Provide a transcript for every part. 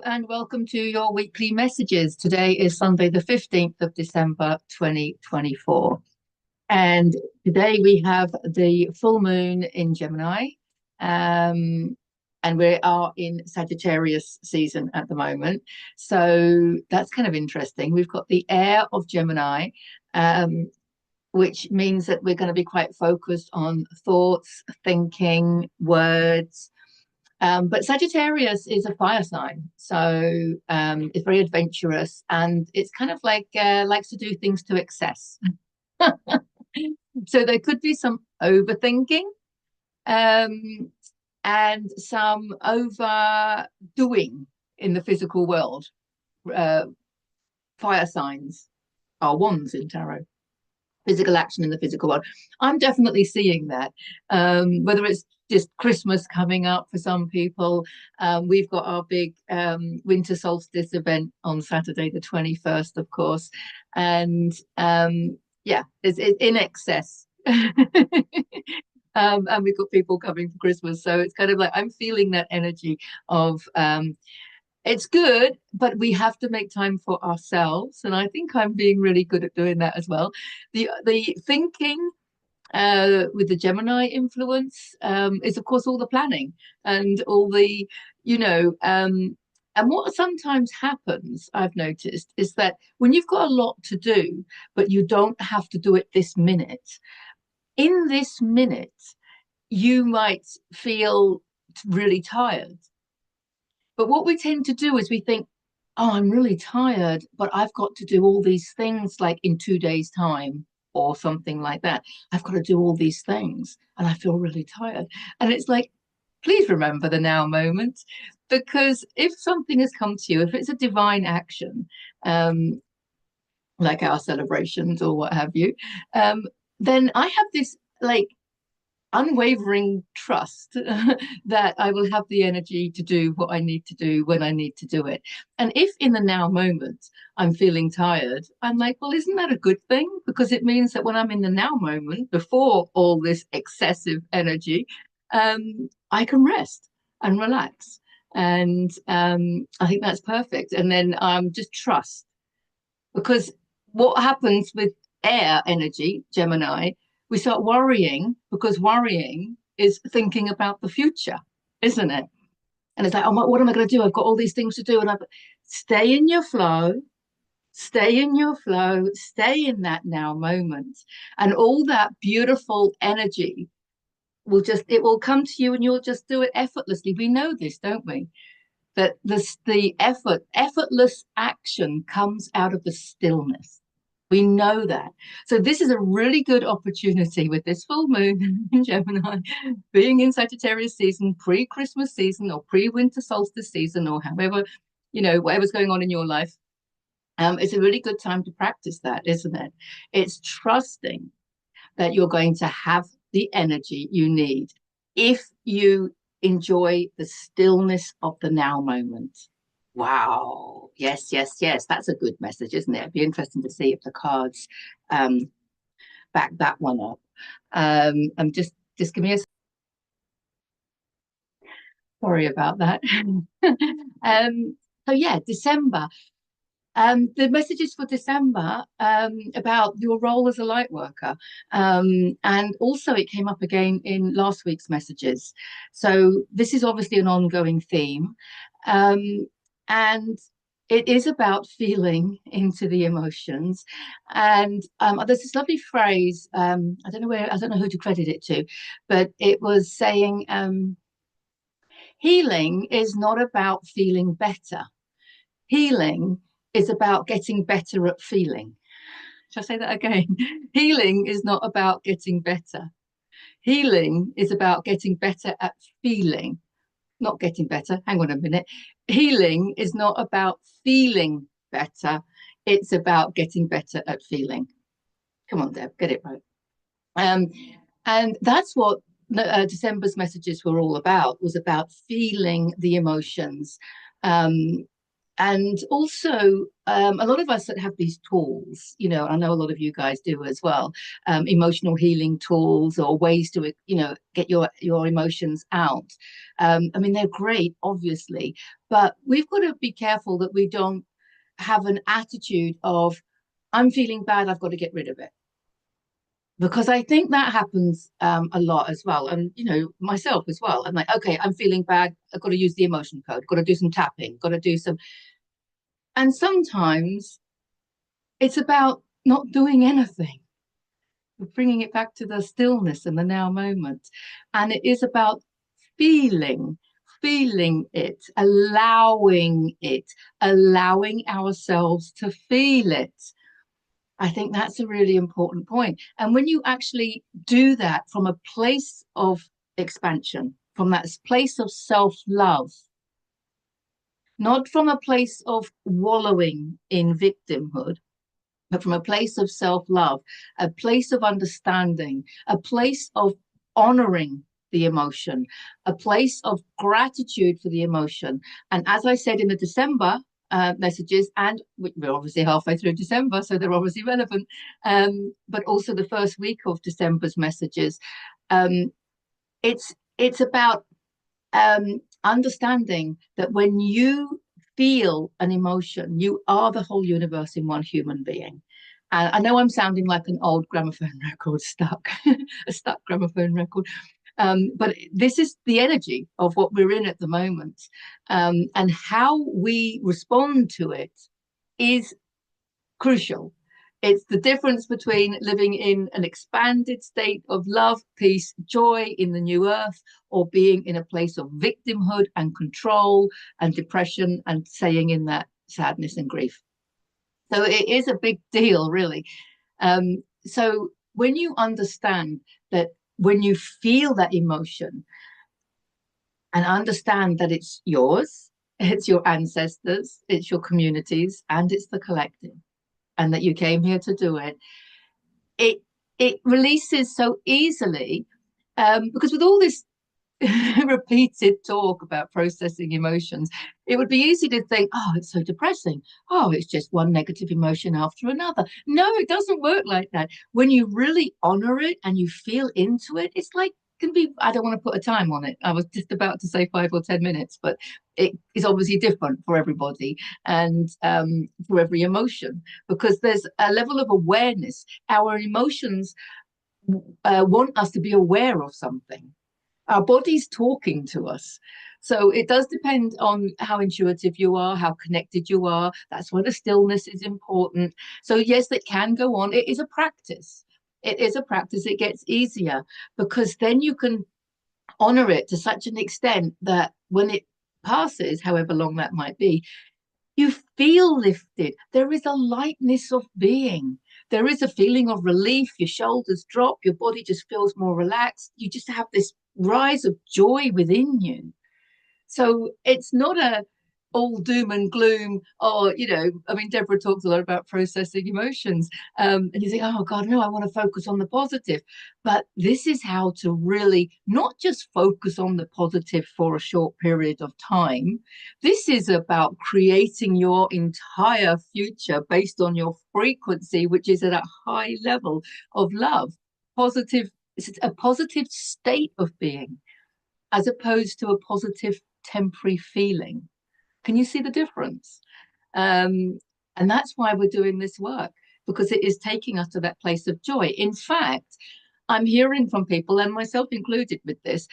and welcome to your weekly messages. Today is Sunday, the 15th of December, 2024. And today we have the full moon in Gemini, and we are in Sagittarius season at the moment. So that's kind of interesting. We've got the air of Gemini, which means that we're going to be quite focused on thoughts, thinking, words. But Sagittarius is a fire sign, so it's very adventurous, and it's kind of like likes to do things to excess. So there could be some overthinking, um, and some overdoing in the physical world. Uh, Fire signs are wands in tarot. Physical action in the physical world. I'm definitely seeing that. Whether it's just Christmas coming up for some people, we've got our big winter solstice event on Saturday, the 21st, of course, and yeah, it's in excess. And we've got people coming for Christmas, so it's kind of like I'm feeling that energy of it's good, but we have to make time for ourselves. And I think I'm being really good at doing that as well. The thinking with the Gemini influence is, of course, all the planning and all the, you know, and what sometimes happens, I've noticed, is that when you've got a lot to do, but you don't have to do it this minute, in this minute, you might feel really tired. But what we tend to do is we think, oh, I'm really tired, but I've got to do all these things like in 2 days' time or something like that. I've got to do all these things and I feel really tired. And it's like, please remember the now moment, because if something has come to you, if it's a divine action, like our celebrations or what have you, then I have this like unwavering trust that I will have the energy to do what I need to do when I need to do it. And if in the now moment I'm feeling tired, I'm like, well, isn't that a good thing? Because it means that when I'm in the now moment, before all this excessive energy, I can rest and relax. And I think that's perfect. And then just trust. Because what happens with air energy, Gemini, we start worrying because worrying is thinking about the future, isn't it? And it's like, oh, what am I going to do? I've got all these things to do. And I stay in your flow, stay in your flow, stay in that now moment. And all that beautiful energy it will come to you and you'll just do it effortlessly. We know this, don't we? That the effortless action comes out of the stillness. We know that. So this is a really good opportunity with this full moon in Gemini, being in Sagittarius season, pre-Christmas season or pre-winter solstice season, or however, whatever's going on in your life. It's a really good time to practice that, isn't it? It's trusting that you're going to have the energy you need if you enjoy the stillness of the now moment. Wow. Yes, yes, yes. That's a good message, isn't it? It'd be interesting to see if the cards back that one up. Just give me a sorry about that. So yeah, December. The messages for December about your role as a light worker. And also it came up again in last week's messages. So this is obviously an ongoing theme. And it is about feeling into the emotions. And there's this lovely phrase, I don't know who to credit it to, but it was saying, healing is not about feeling better. Healing is about getting better at feeling. Shall I say that again? Healing is not about getting better. Healing is about getting better at feeling, not getting better. Hang on a minute. Healing is not about feeling better. It's about getting better at feeling. Come on, Deb, get it right. And that's what December's messages were all about, was about feeling the emotions. And also, a lot of us that have these tools, I know a lot of you guys do as well, emotional healing tools or ways to, get your emotions out. I mean, they're great, obviously, but we've got to be careful that we don't have an attitude of, I'm feeling bad, I've got to get rid of it. Because I think that happens a lot as well. And, myself as well. I'm like, okay, I'm feeling bad. I've got to use the emotion code, got to do some tapping, got to do some. And sometimes it's about not doing anything, bringing it back to the stillness and the now moment. And it is about feeling, feeling it, allowing ourselves to feel it. I think that's a really important point. And when you actually do that from a place of expansion, from that place of self love, not from a place of wallowing in victimhood, but from a place of self love, a place of understanding, a place of honoring the emotion, a place of gratitude for the emotion. And as I said in the December messages, and we're obviously halfway through December, so they're obviously relevant, but also the first week of December's messages, um, it's about understanding that when you feel an emotion, you are the whole universe in one human being. And I know I'm sounding like an old gramophone record stuck, a stuck gramophone record. But this is the energy of what we're in at the moment. And how we respond to it is crucial. It's the difference between living in an expanded state of love, peace, joy in the new earth, or being in a place of victimhood and control and depression and staying in that sadness and grief. So it is a big deal, really. So when you understand that, when you feel that emotion and understand that it's yours, it's your ancestors, it's your communities, and it's the collective, and that you came here to do it, it it releases so easily, because with all this repeated talk about processing emotions, it would be easy to think, oh, it's so depressing. Oh, it's just one negative emotion after another. No, it doesn't work like that. When you really honor it and you feel into it, it's like, can be, I don't want to put a time on it. I was just about to say 5 or 10 minutes, but it is obviously different for everybody and for every emotion, because there's a level of awareness. Our emotions want us to be aware of something. Our body's talking to us. So it does depend on how intuitive you are, how connected you are. That's why the stillness is important. So, yes, it can go on. It is a practice. It is a practice. It gets easier because then you can honor it to such an extent that when it passes, however long that might be, you feel lifted. There is a lightness of being. There is a feeling of relief. Your shoulders drop. Your body just feels more relaxed. You just have this rise of joy within you. So it's not a all doom and gloom, or I mean, Deborah talks a lot about processing emotions, and you think, oh god, no, I want to focus on the positive. But this is how to really not just focus on the positive for a short period of time. This is about creating your entire future based on your frequency, which is at a high level of love. Positive, it's a positive state of being, as opposed to a positive temporary feeling. Can you see the difference? And that's why we're doing this work, because it is taking us to that place of joy. In fact, I'm hearing from people, and myself included with this,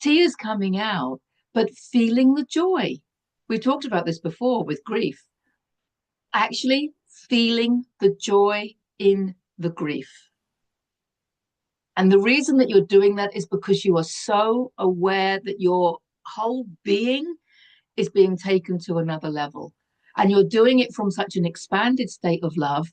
tears coming out, but feeling the joy. We talked about this before with grief. Actually feeling the joy in the grief. And the reason that you're doing that is because you are so aware that your whole being is being taken to another level. And you're doing it from such an expanded state of love.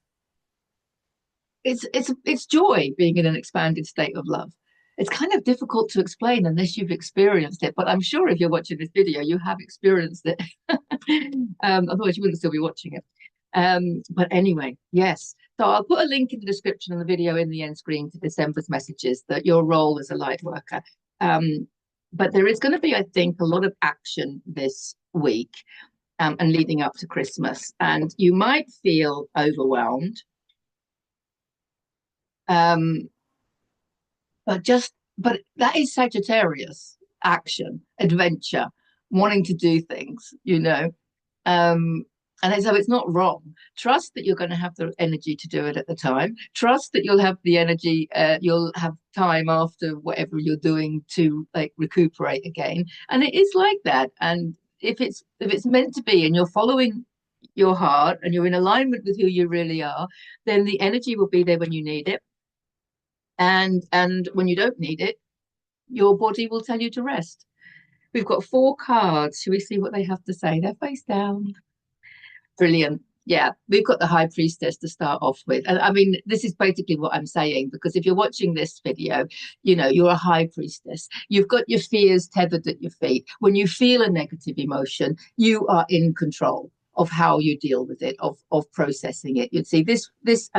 It's joy being in an expanded state of love. It's kind of difficult to explain unless you've experienced it, but I'm sure if you're watching this video, you have experienced it. Otherwise, you wouldn't still be watching it. But anyway, yes. So I'll put a link in the description of the video in the end screen to December's messages, that your role as a light worker. But there is going to be, I think, a lot of action this week. and leading up to Christmas. And you might feel overwhelmed, um, but that is Sagittarius action, adventure, wanting to do things, you know. Um, and so it's not wrong. Trust that you're going to have the energy to do it at the time. Trust that you'll have the energy, you'll have time after whatever you're doing to like recuperate again. And it is like that. And if it's meant to be and you're following your heart and you're in alignment with who you really are, then the energy will be there when you need it. And when you don't need it, your body will tell you to rest. We've got four cards. Shall we see what they have to say? They're face down. Brilliant. Yeah, we've got the High Priestess to start off with. And I mean, this is basically what I'm saying, because if you're watching this video, you know, you're a High Priestess. You've got your fears tethered at your feet. When you feel a negative emotion, you are in control of how you deal with it, of processing it. You'd see this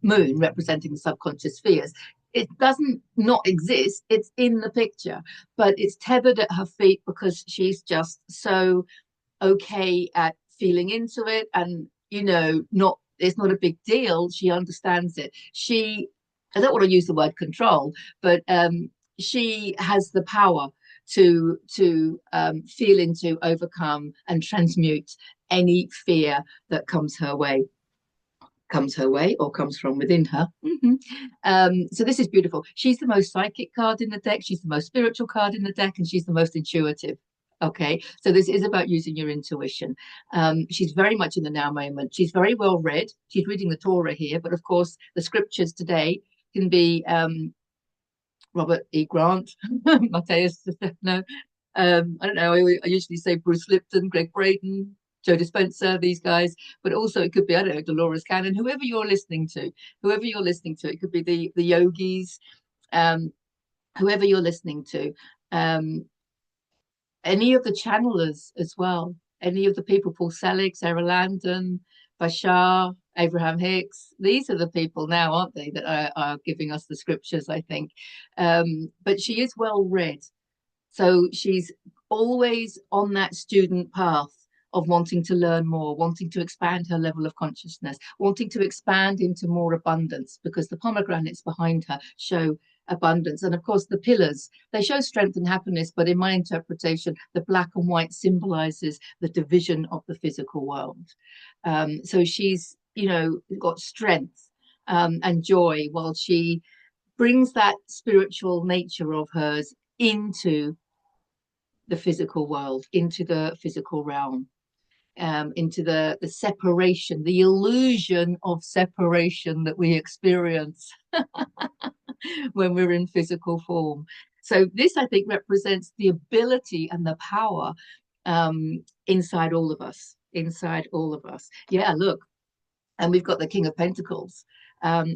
moon representing the subconscious fears. It doesn't not exist. It's in the picture, but it's tethered at her feet because she's just so okay at feeling into it, and you know, not it's not a big deal. She understands it. I don't want to use the word control, but she has the power to feel into, overcome, and transmute any fear that comes her way or comes from within her. So this is beautiful. She's the most psychic card in the deck. She's the most spiritual card in the deck, and she's the most intuitive. Okay, so this is about using your intuition. She's very much in the now moment. She's very well read. She's reading the Torah here, but of course, the scriptures today can be Robert E. Grant, Mateus Stefano. I don't know. I usually say Bruce Lipton, Greg Braden, Joe Dispenza, these guys, but also it could be, I don't know, Dolores Cannon, whoever you're listening to. It could be the yogis, whoever you're listening to. Any of the channelers as well, any of the people, Paul Selig, Sarah Landon, Bashar, Abraham Hicks. These are the people now, aren't they, that are giving us the scriptures, I think. But she is well read. So she's always on that student path of wanting to learn more, wanting to expand her level of consciousness, wanting to expand into more abundance, because the pomegranates behind her show abundance. And of course, the pillars, they show strength and happiness, but in my interpretation, the black and white symbolizes the division of the physical world. So she's, you know, got strength and joy, while she brings that spiritual nature of hers into the physical world, into the physical realm, into the separation, the illusion of separation that we experience when we're in physical form. So this, I think, represents the ability and the power inside all of us. Yeah, look, and we've got the King of Pentacles.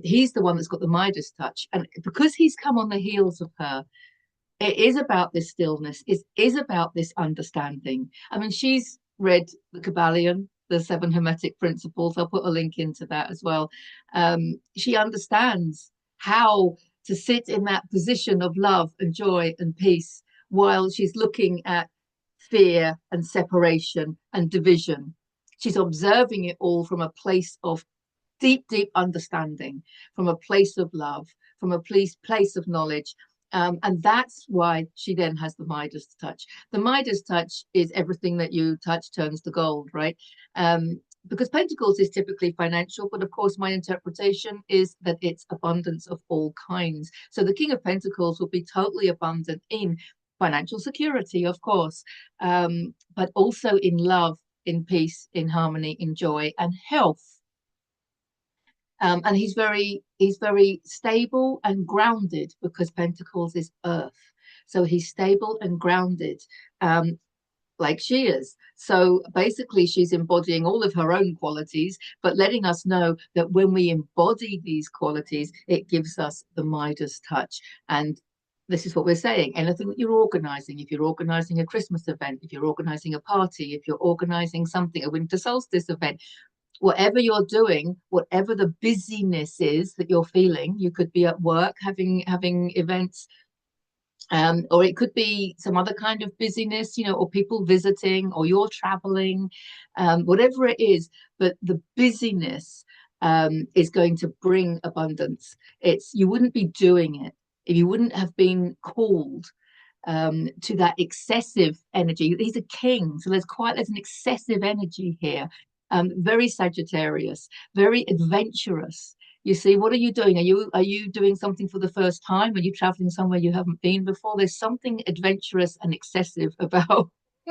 He's the one that's got the Midas touch, and because he's come on the heels of her, it is about this stillness. It is about this understanding. I mean, she's read the Kabbalion, the seven Hermetic principles. I'll put a link into that as well. She understands how to sit in that position of love and joy and peace while she's looking at fear and separation and division. She's observing it all from a place of deep understanding, from a place of love, from a place of knowledge. And that's why she then has the Midas touch. The Midas touch is everything that you touch turns to gold, right? Because Pentacles is typically financial, but of course, my interpretation is that it's abundance of all kinds. So the King of Pentacles will be totally abundant in financial security, of course, but also in love, in peace, in harmony, in joy, and health. And he's very stable and grounded, because Pentacles is earth. So he's stable and grounded, like she is. So basically, she's embodying all of her own qualities, but letting us know that when we embody these qualities, it gives us the Midas touch. And this is what we're saying. Anything that you're organizing, if you're organizing a Christmas event, if you're organizing a party, if you're organizing something, a winter solstice event, whatever you're doing, whatever the busyness is that you're feeling, you could be at work having events, Or it could be some other kind of busyness, or people visiting, or you're traveling, whatever it is. But the busyness is going to bring abundance. You wouldn't be doing it if you wouldn't have been called to that excessive energy. He's a king, so there's an excessive energy here. Very Sagittarius, very adventurous. You see, what are you doing? Are you doing something for the first time? Are you traveling somewhere you haven't been before? There's something adventurous and excessive about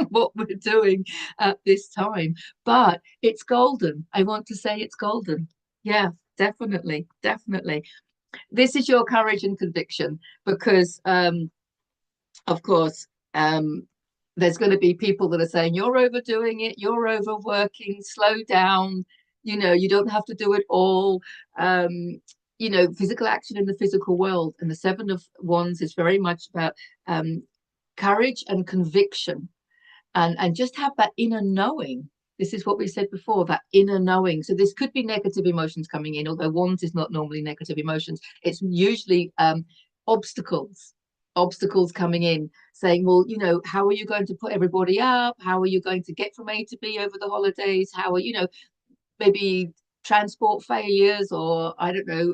what we're doing at this time. But it's golden. I want to say it's golden. Yeah, definitely, definitely. This is your courage and conviction because of course, there's going to be people that are saying you're overdoing it, you're overworking, slow down, you don't have to do it all. Um, Physical action in the physical world. And the Seven of Wands is very much about courage and conviction, and just have that inner knowing. This is what we said before, that inner knowing. So this could be negative emotions coming in, although wands is not normally negative emotions. It's usually obstacles obstacles coming in, saying, well, how are you going to put everybody up? How are you going to get from A to B over the holidays? How are, maybe transport failures, or I don't know,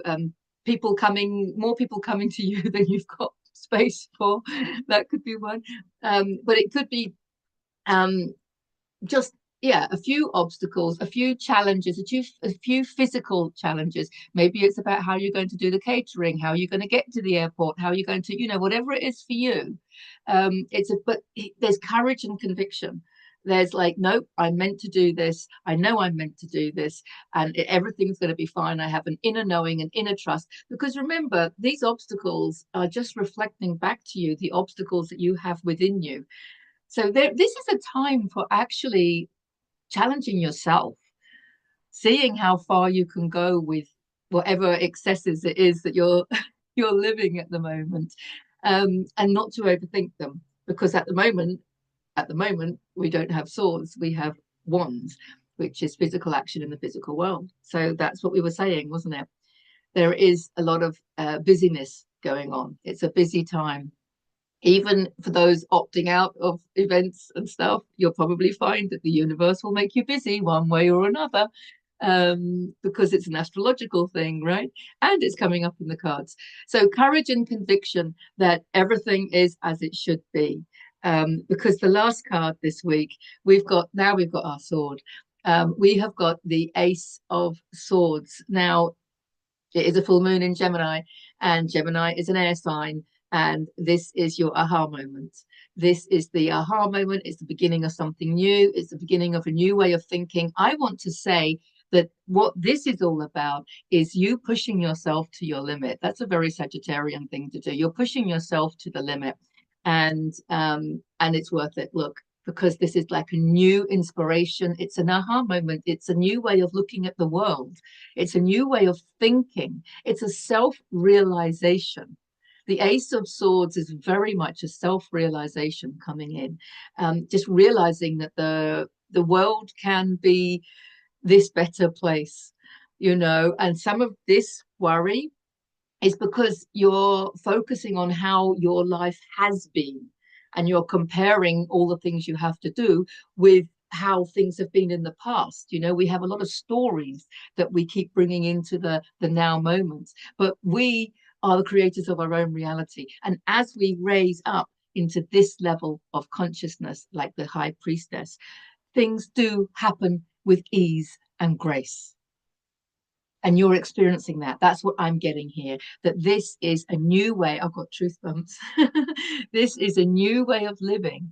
more people coming to you than you've got space for. That could be one. But it could be um, just, yeah, a few obstacles, a few challenges, a few physical challenges. Maybe it's about how you're going to do the catering, how you're going to get to the airport, how you're going to, whatever it is for you. But there's courage and conviction. There's like, nope, I'm meant to do this. I know I'm meant to do this, and everything's going to be fine. I have an inner knowing, an inner trust. Because remember, these obstacles are just reflecting back to you the obstacles that you have within you. So this is a time for actually challenging yourself, seeing how far you can go with whatever excesses it is that you're you're living at the moment, and not to overthink them. Because at the moment, we don't have swords; we have wands, which is physical action in the physical world. So that's what we were saying, wasn't it? There is a lot of busyness going on. It's a busy time. Even for those opting out of events and stuff, you'll probably find that the universe will make you busy one way or another, because it's an astrological thing, right? And it's coming up in the cards. So courage and conviction that everything is as it should be. Because the last card this week, we've got our sword. We have got the Ace of Swords. Now, it is a full moon in Gemini, and Gemini is an air sign. And this is your aha moment. This is the aha moment. It's the beginning of something new. It's the beginning of a new way of thinking. I want to say that what this is all about is you pushing yourself to your limit. That's a very Sagittarian thing to do. You're pushing yourself to the limit, and it's worth it. Look, because this is like a new inspiration. It's an aha moment. It's a new way of looking at the world. It's a new way of thinking. It's a self-realization. The Ace of Swords is very much a self-realization coming in, just realizing that the world can be this better place, and some of this worry is because you're focusing on how your life has been, and you're comparing all the things you have to do with how things have been in the past. We have a lot of stories that we keep bringing into the now moment, but we are the creators of our own reality. And as we raise up into this level of consciousness, like the high priestess, things do happen with ease and grace. And you're experiencing that. That's what I'm getting here. That this is a new way. I've got truth bumps. This is a new way of living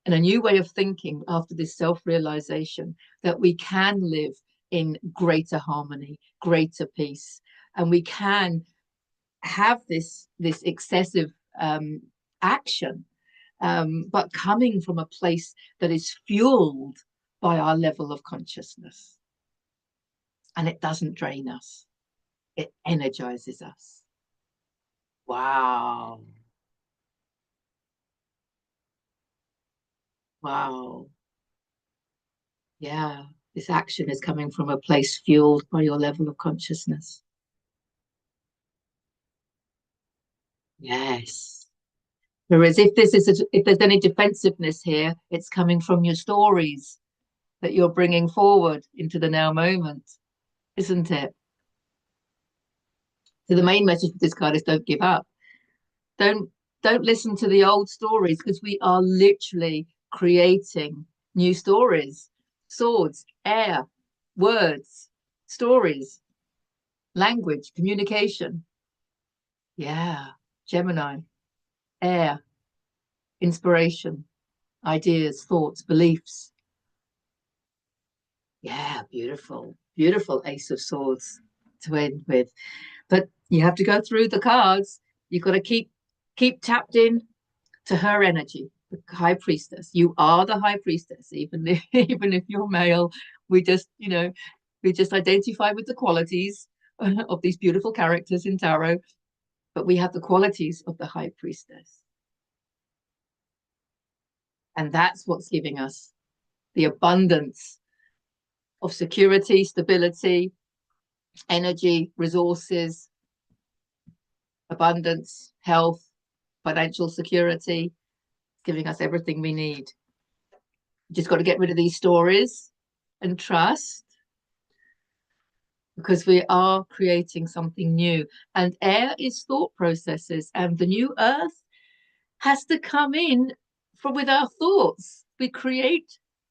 and a new way of thinking after this self-realization that we can live in greater harmony, greater peace, and we can have this excessive action, but coming from a place that is fueled by our level of consciousness, and it doesn't drain us. It energizes us. Wow. Wow. Yeah. This action is coming from a place fueled by your level of consciousness. Yes. Whereas if there's any defensiveness here, it's coming from your stories that you're bringing forward into the now moment, isn't it? So the main message of this card is don't give up. Don't don't listen to the old stories because we are literally creating new stories. Swords, air, words, stories, language, communication. Yeah, Gemini, air, inspiration, ideas, thoughts, beliefs. Yeah, beautiful, beautiful Ace of Swords to end with. But you have to go through the cards. You've got to keep tapped in to her energy, the high priestess. You are the high priestess, even if even if you're male. We just, we just identify with the qualities of these beautiful characters in tarot, but we have the qualities of the high priestess. And that's what's giving us the abundance of security, stability, energy, resources, abundance, health, financial security, giving us everything we need. Just got to get rid of these stories and trust, because we are creating something new. And air is thought processes, and the new earth has to come in from with our thoughts. We create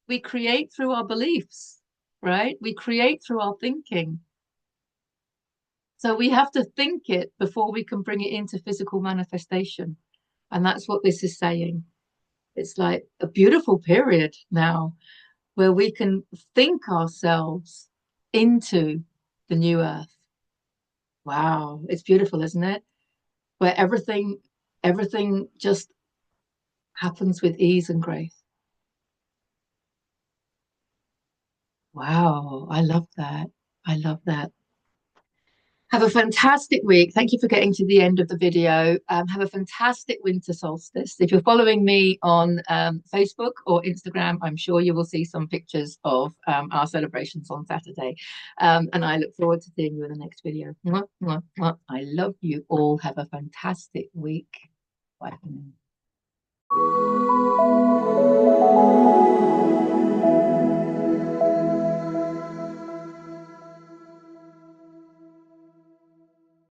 through our beliefs, right? We create through our thinking. So we have to think it before we can bring it into physical manifestation. And that's what this is saying. It's like a beautiful period now where we can think ourselves into the new earth. Wow, it's beautiful, isn't it? Where everything just happens with ease and grace. Wow, I love that. I love that. Have a fantastic week. Thank you for getting to the end of the video. Have a fantastic winter solstice. If you're following me on Facebook or Instagram, I'm sure you will see some pictures of our celebrations on Saturday. And I look forward to seeing you in the next video. Mwah, mwah, mwah. I love you all. Have a fantastic week. Bye for now.